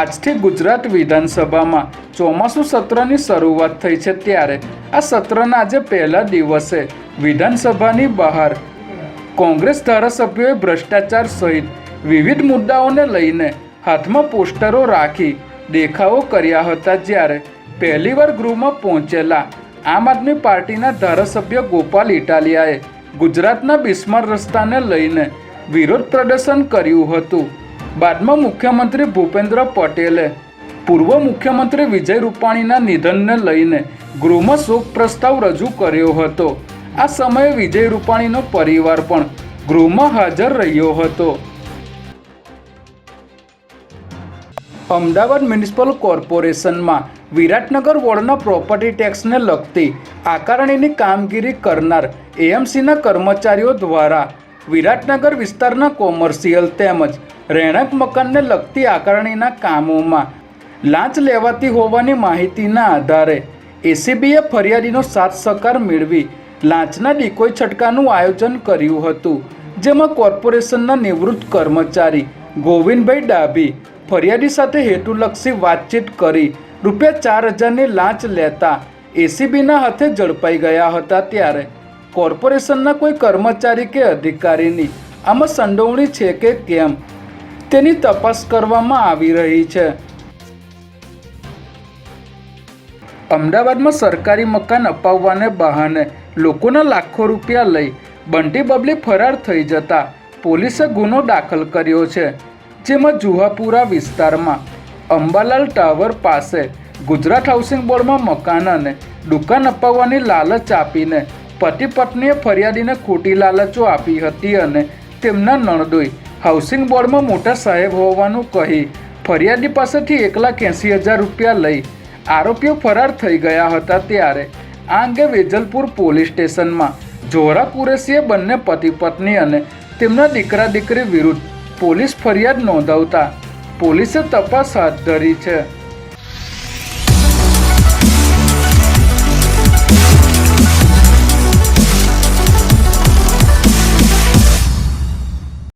આજથી ગુજરાત વિધાનસભામાં ચોમાસું સત્રની શરૂઆત થઈ છે ત્યારે આ સત્રના આજે પહેલા દિવસે વિધાનસભાની બહાર કોંગ્રેસ ધારાસભ્યોએ ભ્રષ્ટાચાર સહિત વિવિધ મુદ્દાઓને લઈને હાથમાં પોસ્ટરો રાખી દેખાવો કર્યા હતા। જ્યારે પહેલીવાર ગૃહમાં પહોંચેલા આમ આદમી પાર્ટીના ધારાસભ્ય ગોપાલ ઇટાલિયાએ ગુજરાતના બિસ્માર રસ્તાને લઈને વિરોધ પ્રદર્શન કર્યું હતું। બાદમાં મુખ્યમંત્રી ભૂપેન્દ્ર પટેલે પૂર્વ મુખ્યમંત્રી વિજય રૂપાણીના નિધનને લઈને ગૃહમાં શોક પ્રસ્તાવ રજૂ કર્યો હતો। આ સમયે વિજય રૂપાણીનો પરિવાર પણ ગૃહમાં હાજર રહ્યો હતો। અમદાવાદ મ્યુનિસિપલ કોર્પોરેશનમાં વિરાટનગર વોર્ડના પ્રોપર્ટી ટેક્સને લગતી આકારણીની કામગીરી કરનાર એએમસીના કર્મચારીઓ દ્વારા વિરાટનગર વિસ્તારના કોમર્શિયલ તેમજ રહેણાંક મકાનને લગતી આકારણીના કામોમાં લાંચ લેવાતી હોવાની માહિતીના આધારે એસીબીએ ફરિયાદીનો સાથ સહકાર મેળવી લાંચના ડિકોય છટકાનું આયોજન કર્યું હતું। જેમાં કોર્પોરેશનના નિવૃત્ત કર્મચારી ગોવિંદભાઈ ડાભી ફરિયાદી સાથે હેતુલક્ષી વાતચીત કરી ₹4000ની લાંચ લેતા એસીબીના હાથે ઝડપાઈ ગયા હતા। ત્યારે કોર્પોરેશનના કોઈ કર્મચારી કે અધિકારીની આમાં સંડોવણી છે કે કેમ તેની તપાસ કરવામાં આવી રહી છે। અમદાવાદમાં સરકારી મકાન અપાવવાને બહાને લોકોના લાખો રૂપિયા લઈ બંટી બબલી ફરાર થઈ જતા પોલીસે ગુનો દાખલ કર્યો છે। જેમાં જુહાપુરા વિસ્તારમાં અંબાલાલ ટાવર પાસે ગુજરાત હાઉસિંગ બોર્ડમાં મકાન અને દુકાન અપાવવાની લાલચ આપીને પતિ પત્નીએ ફરિયાદીને ખોટી લાલચો આપી હતી અને તેમના નણદોઈ હાઉસિંગ બોર્ડમાં મોટા સાહેબ હોવાનું કહી ફરિયાદી પાસેથી ₹1,80,000 લઈ આરોપીઓ ફરાર થઈ ગયા હતા। ત્યારે આ અંગે વેજલપુર પોલીસ સ્ટેશનમાં ઝોહરા કુરેશીએ બંને પતિ પત્ની અને તેમના દીકરા દીકરી વિરુદ્ધ પોલીસ ફરિયાદ નોંધાવતા પોલીસે તપાસ હાથ ધરી છે।